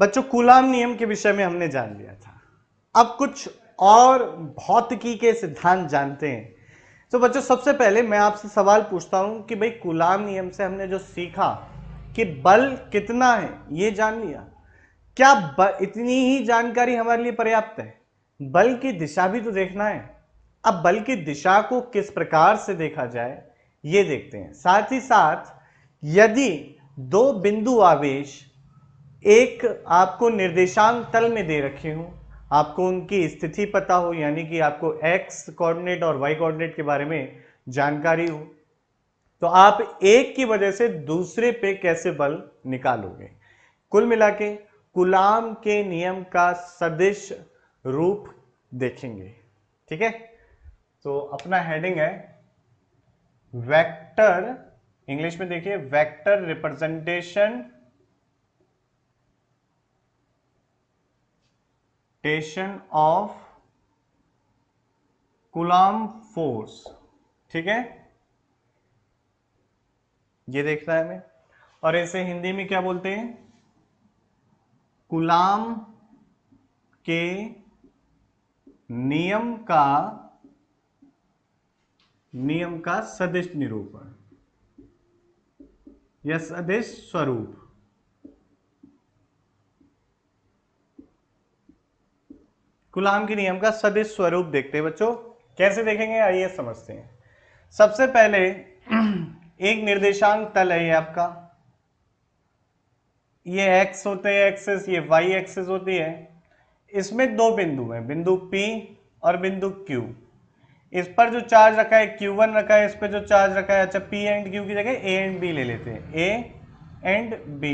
बच्चों कूलाम नियम के विषय में हमने जान लिया था। अब कुछ और भौतिकी के सिद्धांत जानते हैं। तो बच्चों सबसे पहले मैं आपसे सवाल पूछता हूं कि भाई कूलाम नियम से हमने जो सीखा कि बल कितना है ये जान लिया, क्या इतनी ही जानकारी हमारे लिए पर्याप्त है? बल की दिशा भी तो देखना है। अब बल की दिशा को किस प्रकार से देखा जाए ये देखते हैं। साथ ही साथ यदि दो बिंदु आवेश एक आपको निर्देशांक तल में दे रखे हो, आपको उनकी स्थिति पता हो, यानी कि आपको एक्स कोऑर्डिनेट और वाई कोऑर्डिनेट के बारे में जानकारी हो, तो आप एक की वजह से दूसरे पे कैसे बल निकालोगे। कुल मिला के कूलाम के नियम का सदिश रूप देखेंगे। ठीक है, तो अपना हेडिंग है वेक्टर, इंग्लिश में देखिए vector representation of coulomb force. ठीक है, ये देखना है हमें। और इसे हिंदी में क्या बोलते हैं? कूलाम के नियम का सदिश निरूपण या सदिश स्वरूप। कूलाम के नियम का सदिश स्वरूप देखते हैं बच्चों। कैसे देखेंगे आइए समझते हैं। सबसे पहले एक निर्देशांक तल है ये आपका, ये x होते हैं एक्सिस, ये y एक्सिस होती है। इसमें दो बिंदु हैं, बिंदु P और बिंदु Q। इस पर जो चार्ज रखा है Q1 रखा है, इस पर जो चार्ज रखा है, अच्छा P एंड Q की जगह A एंड B ले लेते हैं, A एंड B।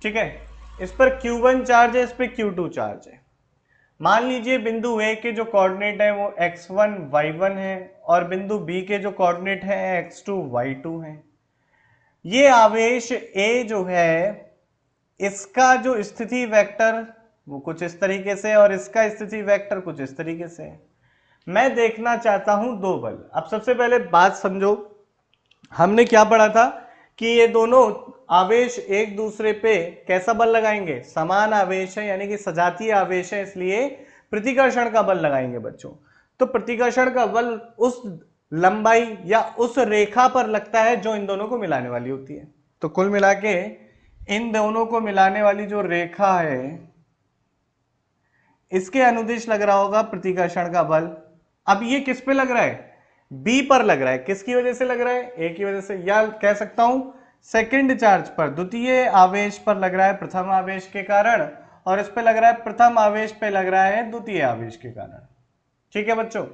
ठीक है, इस पर Q1 चार्ज है, इस पर Q2 चार्ज है। मान लीजिए बिंदु A के जो कोऑर्डिनेट है वो x1 y1 है और बिंदु B के जो कोऑर्डिनेट है x2 y2 है। ये आवेश A जो है इसका जो स्थिति वेक्टर वो कुछ इस तरीके से और इसका स्थिति वेक्टर कुछ इस तरीके से है। मैं देखना चाहता हूं दो बल। अब सबसे पहले बात समझो, हमने क्या पढ़ा था कि ये दोनों आवेश एक दूसरे पे कैसा बल लगाएंगे? समान आवेश है यानी कि सजातीय आवेश है, इसलिए प्रतिकर्षण का बल लगाएंगे बच्चों। तो प्रतिकर्षण का बल उस लंबाई या उस रेखा पर लगता है जो इन दोनों को मिलाने वाली होती है। तो कुल मिला के इन दोनों को मिलाने वाली जो रेखा है इसके अनुदिश लग रहा होगा प्रतिकर्षण का बल। अब ये किस पे लग रहा है? बी पर लग रहा है। किसकी वजह से लग रहा है? ए की वजह से, या कह सकता हूं सेकंड चार्ज पर, द्वितीय आवेश पर लग रहा है प्रथम आवेश के कारण, और इस पे लग रहा है प्रथम आवेश पे लग रहा है द्वितीय आवेश के कारण। ठीक है बच्चों,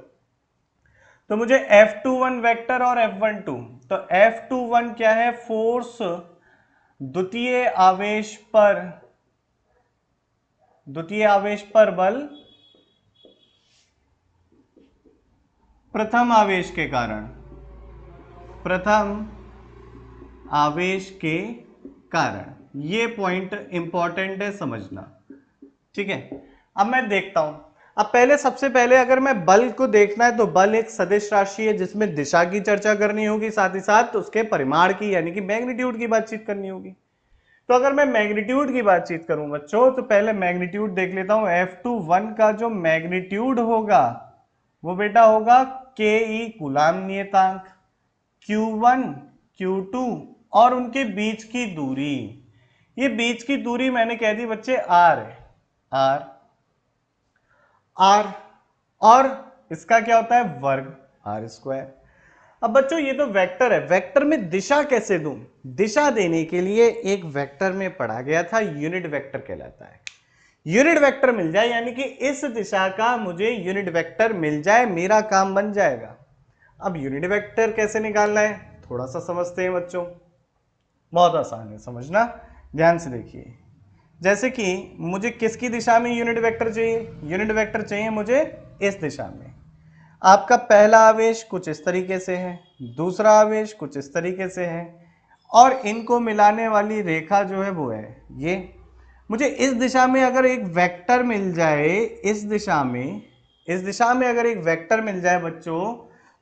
तो मुझे F21 वेक्टर और F12, तो F21 क्या है? फोर्स द्वितीय आवेश पर बल प्रथम आवेश के कारण, प्रथम आवेश के कारण। ये पॉइंट इंपॉर्टेंट है समझना। ठीक है, अब मैं देखता हूं। अब पहले सबसे पहले अगर मैं बल को देखना है तो बल एक सदिश राशि है जिसमें दिशा की चर्चा करनी होगी, साथ ही साथ उसके परिमाण की यानी कि मैग्नीट्यूड की बातचीत करनी होगी। तो अगर मैं मैग्नीट्यूड की बातचीत करूं बच्चों तो पहले मैग्नीट्यूड देख लेता हूं। F21 का जो मैग्नीट्यूड होगा वो बेटा होगा के ई कूलाम नियतांक, Q1 Q2 और उनके बीच की दूरी। ये बीच की दूरी मैंने कह दी बच्चे R है, R और इसका क्या होता है? वर्ग R स्क्वायर। अब बच्चों ये तो वेक्टर है, वेक्टर में दिशा कैसे दूं? दिशा देने के लिए एक वेक्टर में पढ़ा गया था, यूनिट वेक्टर कहलाता है। यूनिट वेक्टर मिल जाए यानी कि इस दिशा का मुझे यूनिट वेक्टर मिल जाए, मेरा काम बन जाएगा। अब यूनिट वेक्टर कैसे निकालना है थोड़ा सा समझते हैं बच्चों। बहुत आसान है समझना, ध्यान से देखिए। जैसे कि मुझे किसकी दिशा में यूनिट वेक्टर चाहिए? यूनिट वेक्टर चाहिए मुझे इस दिशा में। आपका पहला आवेश कुछ इस तरीके से है, दूसरा आवेश कुछ इस तरीके से है, और इनको मिलाने वाली रेखा जो है वो है ये। मुझे इस दिशा में अगर एक वेक्टर मिल जाए, इस दिशा में अगर एक वेक्टर मिल जाए बच्चों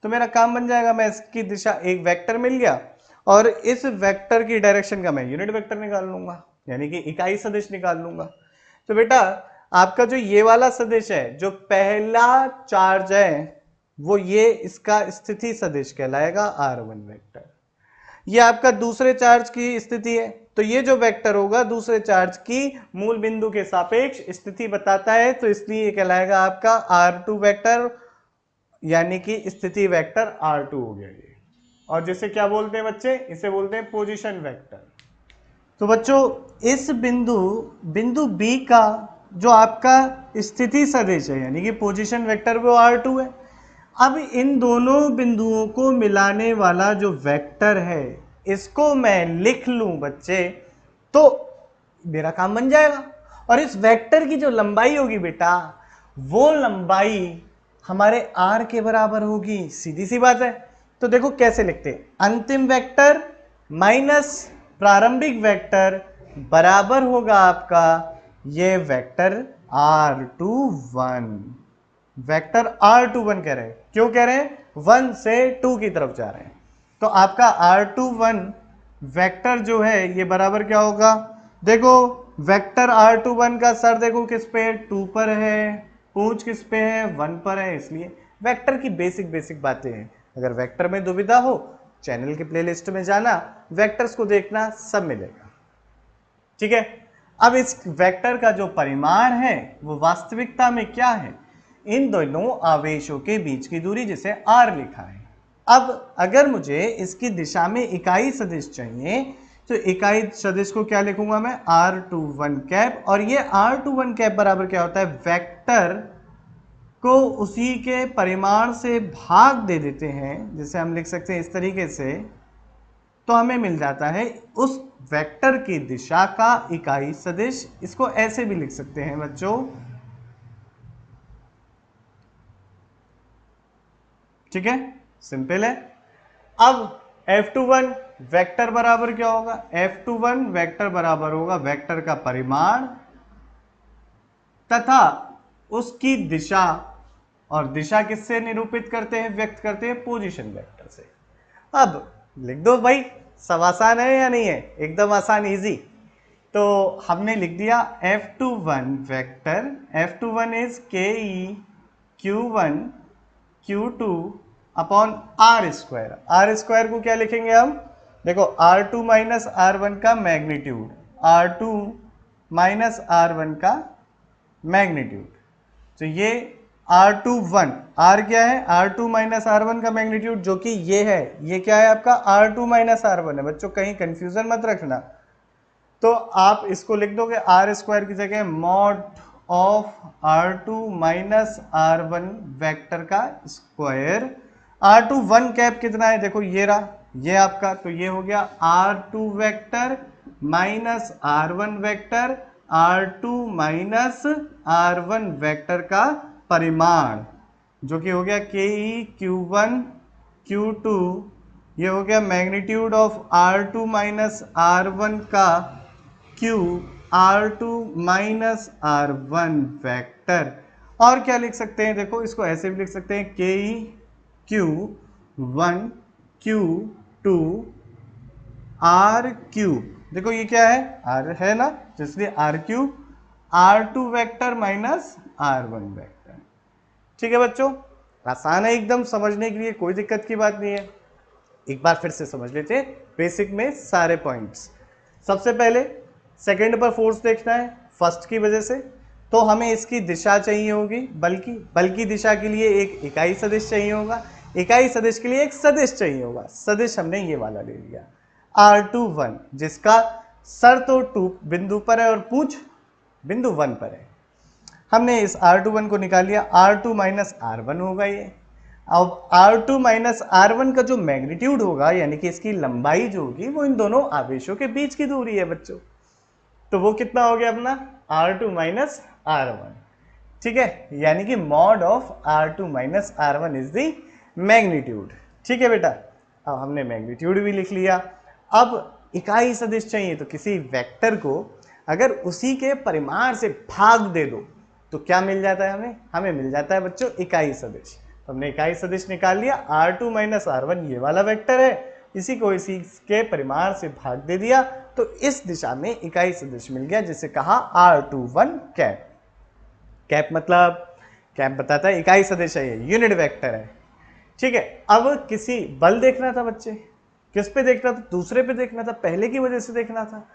तो मेरा काम बन जाएगा। मैं इसकी दिशा, एक वेक्टर मिल गया और इस वेक्टर की डायरेक्शन का मैं यूनिट वेक्टर निकाल लूंगा। यानी कि इकाई सदिश निकाल लूंगा। तो बेटा आपका जो ये वाला सदिश है, जो पहला चार्ज है, वो ये इसका स्थिति सदिश कहलाएगा r1 वेक्टर। ये आपका दूसरे चार्ज की स्थिति है, तो ये जो वेक्टर होगा दूसरे चार्ज की मूल बिंदु के सापेक्ष स्थिति बताता है, तो इसलिए ये कहलाएगा आपका r2 वेक्टर, यानी कि स्थिति वेक्टर r2 हो गया ये। और जिसे क्या बोलते हैं बच्चे, इसे बोलते हैं पोजीशन वेक्टर। तो बच्चों इस बिंदु B का जो आपका स्थिति सदिश है यानी कि पोजीशन वेक्टर वो r2 है। अब इन दोनों बिंदुओं को मिलाने वाला जो वेक्टर है इसको मैं लिख लूं बच्चे, तो मेरा काम बन जाएगा। और इस वेक्टर की जो लंबाई होगी बेटा, वो लंबाई हमारे r के बराबर होगी, सीधी सी बात है। तो देखो कैसे लिखते हैं, अंतिम वेक्टर माइनस प्रारंभिक वेक्टर बराबर होगा आपका ये वेक्टर r21। वेक्टर r21 कह रहे हैं, क्यों कह रहे हैं, 1 से 2 की तरफ जा रहे हैं। तो आपका r21 वेक्टर जो है ये बराबर क्या होगा, देखो वेक्टर r21 का सर देखो किस पे है, 2 पर है, पूंछ किस पे है, 1 पर है। इसलिए वेक्टर की बेसिक बातें हैं। अगर वेक्टर में दुविधा हो चैनल के प्लेलिस्ट में जाना, वेक्टर्स को देखना, सब मिलेगा। ठीक है, अब इस वेक्टर का जो परिमाण है वो वास्तविकता में क्या है, इन दोनों आवेशों के बीच की दूरी जिसे r लिखा है। अब अगर मुझे इसकी दिशा में इकाई सदिश चाहिए तो इकाई सदिश को क्या लिखूंगा मैं, r21 कैप। और ये r21 कैप बराबर क्या होता है, वेक्टर को उसी के परिमाण से भाग दे देते हैं, जिसे हम लिख सकते हैं इस तरीके से, तो हमें मिल जाता है उस वेक्टर की दिशा का इकाई सदिश। इसको ऐसे भी लिख सकते हैं बच्चों, ठीक है, सिंपल है। अब F21 वेक्टर बराबर क्या होगा, F21 वेक्टर बराबर होगा वेक्टर का परिमाण तथा उसकी दिशा। और दिशा किससे निरूपित करते हैं, व्यक्त करते हैं पोजीशन वेक्टर से। अब लिख दो भाई, सब आसान है या नहीं है, एकदम आसान इजी। तो हमने लिख दिया F21 वेक्टर, F21 इज के ई Q1 Q2 upon are square को क्या लिखेंगे हम, देखो R2 माइनस R1 का मैग्नीट्यूड, R2 माइनस R1 का मैग्नीट्यूड। तो ये R21, R क्या है, R2 माइनस R1 का मैग्नीट्यूड, जो कि ये है, ये क्या है आपका R2 माइनस R1 है। बच्चों कहीं कंफ्यूजन मत रखना, तो आप इसको लिख दोगे आर स्क्वायर की जगह mod of R2 minus R1 vector का स्क्वायर। R2 1 कैप कितना है, देखो ये रहा, ये आपका, तो ये हो गया R2 vector minus R1 vector, R2 minus R1 vector का परिमाण, जो कि हो गया के ई Q1 Q2, ये हो गया magnitude of R2 minus R1 का cube R2 minus R1 vector. और क्या लिख सकते हैं, देखो इसको ऐसे भी लिख सकते हैं के ई Q1 Q2 R क्यूब, देखो ये क्या है, R है ना, तो इसलिए R cube R2 vector minus R1 vector. ठीक है बच्चों, आसान है एकदम, समझने के लिए कोई दिक्कत की बात नहीं है। एक बार फिर से समझ लेते हैं बेसिक में सारे पॉइंट्स। सबसे पहले सेकंड पर फोर्स देखना है फर्स्ट की वजह से, तो हमें इसकी दिशा चाहिए होगी, बल्कि दिशा के लिए एक इकाई सदिश चाहिए होगा, इकाई सदिश के लिए एक सदिश चाहिए होगा। सदिश हमने ये वाला ले लिया R21, जिसका सर तो 2 बिंदु पर है और पूंछ बिंदु 1 पर है। हमने इस R21 को निकाल लिया, R2 माइनस R1 होगा ये। अब R2 माइनस R1 का जो मैग्नीट्यूड होगा, यानी कि इसकी लंबाई जो होगी, वो इन दोनों आवेशों के बीच की दूरी है बच्चों, तो वो कितना हो गया अपना R2 माइनस R1। ठीक है, यानी कि mod of R2 minus R1 is the magnitude. ठीक है बेटा, अब हमने मैग्नीट्यूड भी लिख लिया। अब इकाई सदिश चाहिए, तो किसी वेक्टर को अगर उसी के परिमाण से भाग दे दो तो क्या मिल जाता है हमें मिल जाता है बच्चों इकाई सदिश। तो हमने इकाई सदिश निकाल लिया, R2 माइनस R1 ये वाला वेक्टर है, इसी को इसी के परिमाण से भाग दे दिया तो इस दिशा में इकाई सदिश मिल गया जिसे कहा R21 कैप। कैप मतलब कैप बताता है इकाई सदिश है, ये यूनिट वेक्टर है। ठीक है, अब किसी बल देखना था बच्चे, किस पे देखना था? दूसरे पे देखना था, पहले की वजह से देखना था।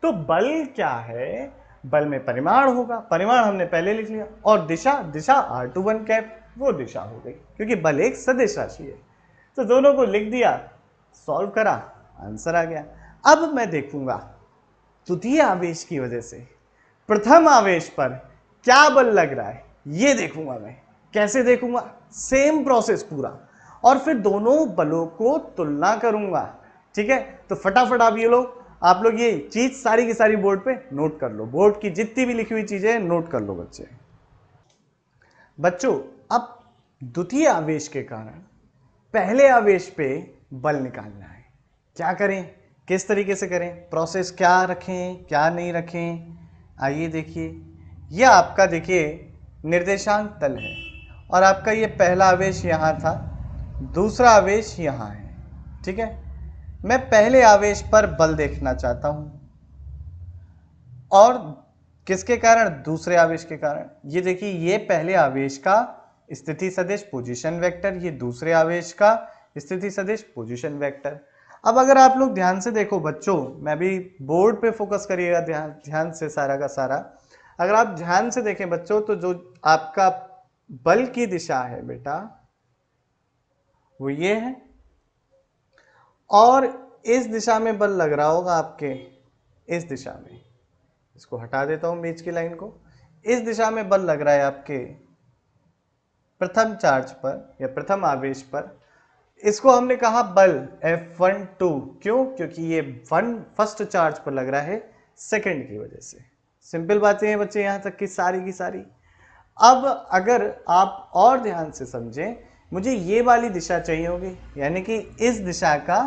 तो बल क्या है? बल में परिमाण होगा, परिमाण हमने पहले लिख लिया, और दिशा, दिशा R21 कैप, वो दिशा हो गई क्योंकि बल एक सदिश राशि है। तो दोनों को लिख दिया, सॉल्व करा, आंसर आ गया। अब मैं देखूंगा द्वितीय आवेश की वजह से प्रथम आवेश पर क्या बल लग रहा है, ये देखूंगा मैं। कैसे देखूंगा? सेम प्रोसेस पूरा, और फिर दोनों बलों को तुलना करूंगा। ठीक है, तो फटाफट आप लोग ये चीज सारी की सारी बोर्ड पे नोट कर लो। बोर्ड की जितनी भी लिखी हुई चीजें नोट कर लो बच्चे। बच्चों, अब द्वितीय आवेश के कारण पहले आवेश पे बल निकालना है। क्या करें, किस तरीके से करें, प्रोसेस क्या रखें क्या नहीं रखें? आइए देखिए, यह आपका देखिए निर्देशांक तल है, और आपका ये पहला आवेश यहाँ था, दूसरा आवेश यहाँ है। ठीक है, मैं पहले आवेश पर बल देखना चाहता हूं, और किसके कारण? दूसरे आवेश के कारण। ये देखिए, ये पहले आवेश का स्थिति सदिश पोजीशन वेक्टर, ये दूसरे आवेश का स्थिति सदिश पोजीशन वेक्टर। अब अगर आप लोग ध्यान से देखो बच्चों, मैं भी बोर्ड पे फोकस करिएगा ध्यान से सारा का सारा। अगर आप ध्यान से देखें बच्चों, तो जो आपका बल की दिशा है बेटा, वो ये है, और इस दिशा में बल लग रहा होगा आपके, इस दिशा में। इसको हटा देता हूं बीच की लाइन को। इस दिशा में बल लग रहा है आपके प्रथम चार्ज पर या प्रथम आवेश पर। इसको हमने कहा बल F12। क्यों? क्योंकि ये फर्स्ट चार्ज पर लग रहा है सेकंड की वजह से। सिंपल बातें हैं बच्चे, यहां तक की सारी। अब अगर आप और ध्यान से समझें, मुझे ये वाली दिशा चाहिए होगी, यानी कि इस दिशा का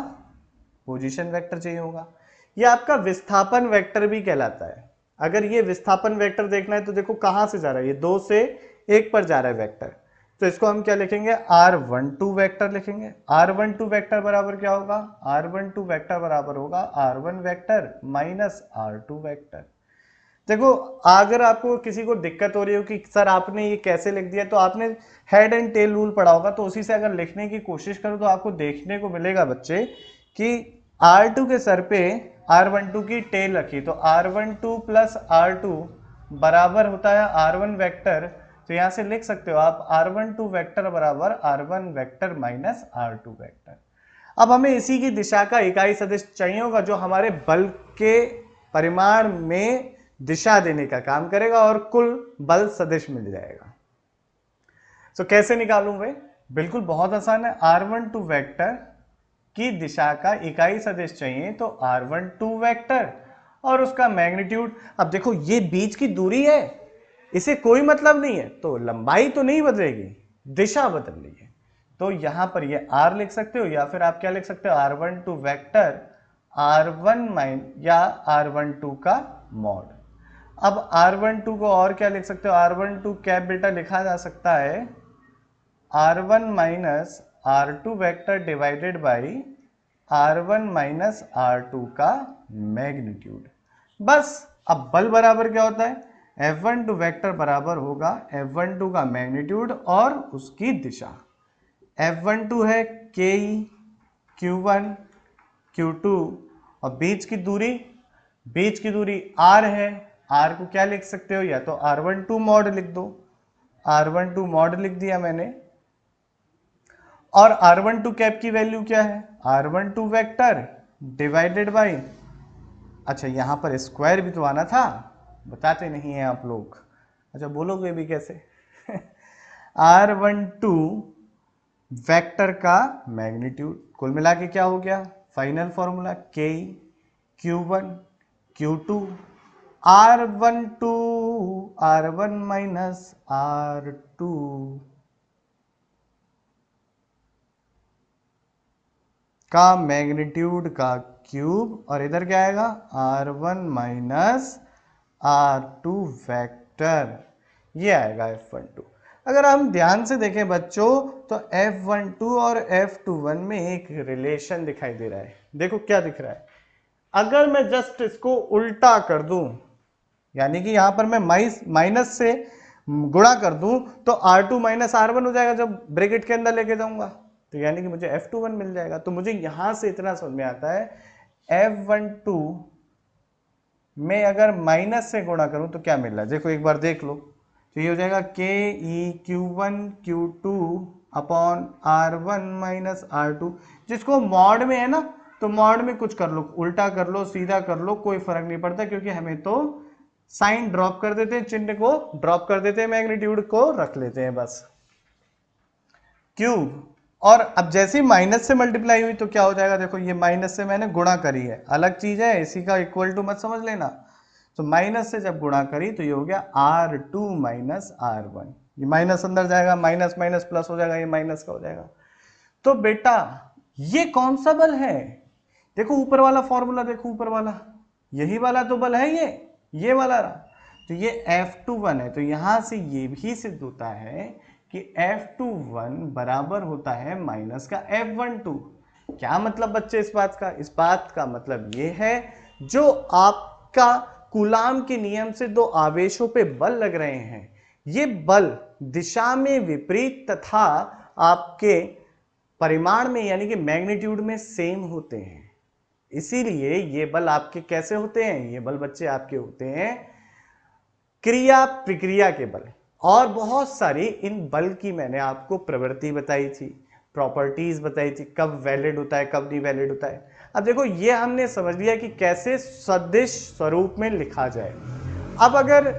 पोजीशन वेक्टर चाहिए होगा। ये आपका विस्थापन वेक्टर भी कहलाता है। अगर ये विस्थापन वेक्टर देखना है तो देखो कहां से जा रहा है, ये 2 से 1 पर जा रहा है वेक्टर, तो इसको हम क्या लिखेंगे? R12 वेक्टर लिखेंगे। R12 वेक्टर बराबर क्या होगा? R12 वेक्टर बराबर होगा R1 vector minus R2 vector. देखो, अगर आपको किसी को दिक्कत हो रही हो कि सर आपने ये कैसे लिख दिया, तो आपने हेड एंड टेल रूल पढ़ा होगा, तो उसी से अगर लिखने की कोशिश करो तो आपको देखने को मिलेगा बच्चे कि R2 के सर पे R12 की टेल रखी, तो R12 प्लस R2 बराबर होता है R1 वेक्टर। तो यहां से लिख सकते हो आप R12 वेक्टर बराबर R1 vector minus R2 vector. अब हमें इसी की दिशा का इकाई सदिश चाहिए होगा जो हमारे बल के परिमाण में दिशा देने का काम करेगा, और कुल बल सदिश मिल जाएगा। तो कैसे निकालूं भाई? बिल्कुल बहुत आसान है। R12 वेक्टर की दिशा का इकाई सदिश चाहिए तो R12 वेक्टर और उसका मैग्नीट्यूड। अब देखो, ये बीच की दूरी है, इसे कोई मतलब नहीं है, तो लंबाई तो नहीं बदलेगी, दिशा बदल रही है। तो यहां पर ये R लिख सकते हो, या फिर आप क्या लिख सकते हो? R12 वेक्टर R1 माइन या R12 का मॉड। अब R12 को और क्या लिख सकते हो? R12 कैप बेटा लिखा जा सकता है R1 minus R2 vector divided by R1 minus R2 का मैग्नीट्यूड। बस, अब बल बराबर क्या होता है? F12 वेक्टर बराबर होगा F12 का मैग्नीट्यूड और उसकी दिशा। F12 है KE, Q1, Q2, और बीच की दूरी R है। R को क्या लिख सकते हो? या तो R12 मॉड लिख दो, R12 मॉड लिख दिया मैंने। और R12 कैप की वैल्यू क्या है? R12 वेक्टर डिवाइडेड बाई, अच्छा यहां पर स्क्वायर भी तो आना था, बताते नहीं है आप लोग। अच्छा बोलोगे भी कैसे? R12 वेक्टर का मैग्नीट्यूड, कुल मिला के क्या हो गया? Final formula K Q1 Q2 R1 minus R2 का मैग्नीट्यूड का क्यूब, और इधर क्या आएगा? R1 माइनस R2 वेक्टर, ये आएगा F12। अगर हम ध्यान से देखें बच्चों, तो F12 और F21 में एक रिलेशन दिखाई दे रहा है। देखो क्या दिख रहा है? अगर मैं जस्ट इसको उल्टा कर दूं, यानी कि यहां पर मैं माइनस से गुणा कर दूं तो R2 माइनस R1 हो जाएगा जब ब्रैकेट के अंदर लेके जाऊंगा, तो यानी कि मुझे F21 मिल जाएगा। तो मुझे यहां से इतना समझ में आता है F12 में अगर माइनस से गुणा करूं तो क्या मिल रहा है, देखो एक बार देख लो। तो ये हो जाएगा KE Q1 Q2 upon R1 minus R2, जिसको मॉड में है ना, तो मॉड में कुछ कर लो, उल्टा कर लो, सीधा कर लो, कोई फर्क नहीं पड़ता, क्योंकि हमें तो साइन ड्रॉप कर देते हैं, चिन्ह को ड्रॉप कर देते हैं, मैग्नीट्यूड को रख लेते हैं बस। क्यूब, और अब जैसे ही माइनस से मल्टीप्लाई हुई तो क्या हो जाएगा, देखो ये माइनस से मैंने गुणा करी है, अलग चीज है, इसी का इक्वल टू मत समझ लेना। तो माइनस से जब गुणा करी तो ये हो गया R2 माइनस R1, ये माइनस अंदर जाएगा, माइनस माइनस प्लस हो जाएगा, ये माइनस का हो जाएगा। तो बेटा ये कौन सा बल है, देखो ऊपर वाला फॉर्मूला, देखो ऊपर वाला, यही वाला तो बल है, ये वाला रहा। तो ये F21 है, तो यहां से ये भी सिद्ध होता है कि F21 बराबर होता है माइनस का F12। क्या मतलब बच्चे इस बात का, इस बात का मतलब ये है जो आपका कूलाम के नियम से दो आवेशों पे बल लग रहे हैं, ये बल दिशा में विपरीत तथा आपके परिमाण में यानी कि मैग्नीट्यूड में सेम होते हैं। इसीलिए ये बल आपके कैसे होते हैं, ये बल बच्चे आपके होते हैं क्रिया प्रक्रिया के बल। और बहुत सारी इन बल की मैंने आपको प्रवृत्ति बताई थी, प्रॉपर्टीज बताई थी, कब वैलिड होता है कब नहीं वैलिड होता है। अब देखो ये हमने समझ लिया कि कैसे सदिश स्वरूप में लिखा जाए। अब अगर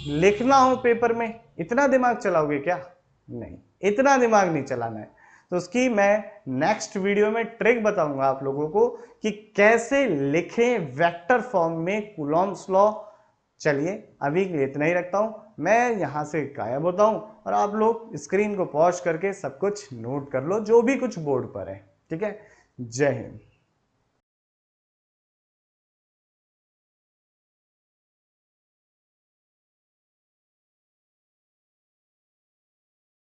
लिखना हो पेपर में, इतना दिमाग चलाओगे क्या, नहीं, इतना दिमाग नहीं चलाना है। तो उसकी मैं नेक्स्ट वीडियो में ट्रिक बताऊंगा आप लोगों को कि कैसे लिखें वेक्टर फॉर्म में कूलॉम्स लॉ। चलिए अभी के लिए इतना ही रखता हूं, मैं यहां से गायब होता हूं और आप लोग स्क्रीन को पॉज करके सब कुछ नोट कर लो जो भी कुछ बोर्ड पर है। ठीक है, जय हिंद।